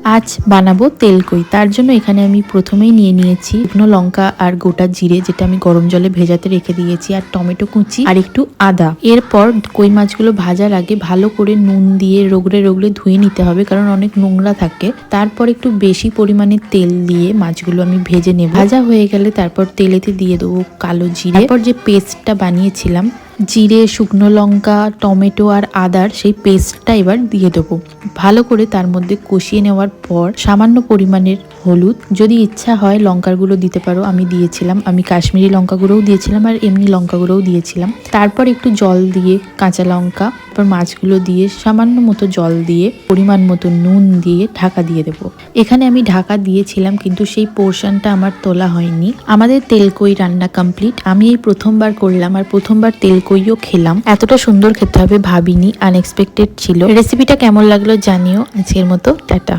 আজ বানাবো তেলকই। তার জন্য এখানে আমি প্রথমেই নিয়ে নিয়েছি শুকনো লঙ্কা আর গোটা জিরে, যেটা আমি গরম জলে ভেজাতে রেখে দিয়েছি, আর টমেটো কুচি আর একটু আদা। এরপর কই মাছগুলো ভাজার আগে ভালো করে নুন দিয়ে রগড়ে রগড়ে ধুয়ে নিতে হবে, কারণ অনেক নোংরা থাকে। তারপর একটু বেশি পরিমাণে তেল দিয়ে মাছগুলো আমি ভেজে নেব। ভাজা হয়ে গেলে তারপর তেলেতে দিয়ে দেবো কালো জিরে। তারপর যে পেস্টটা বানিয়েছিলাম জিরে, শুকনো লঙ্কা, টমেটো আর আদার, সেই পেস্টটা এবার দিয়ে দেবো। ভালো করে তার মধ্যে কষিয়ে নেওয়ার পর সামান্য পরিমাণের হলুদ, যদি ইচ্ছা হয় লঙ্কার গুঁড়ো দিতে পারো, আমি দিয়েছিলাম। আমি কাশ্মীরি লঙ্কা গুঁড়োও দিয়েছিলাম আর এমনি লঙ্কা গুঁড়োও দিয়েছিলাম। তারপর একটু জল দিয়ে কাঁচা লঙ্কা, তারপর মাছগুলো দিয়ে সামান্য মতো জল দিয়ে পরিমাণ মতো নুন দিয়ে ঢাকা দিয়ে দেবো। এখানে আমি ঢাকা দিয়েছিলাম, কিন্তু সেই পোর্শনটা আমার তোলা হয়নি। আমাদের তেলকই রান্না কমপ্লিট। আমি এই প্রথমবার করলাম আর প্রথমবার তেলকইও খেলাম। এতটা সুন্দর খেতে হবে ভাবিনি, আনএক্সপেক্টেড ছিল। রেসিপিটা কেমন লাগলো জানিও। আজকের মতো টাটা।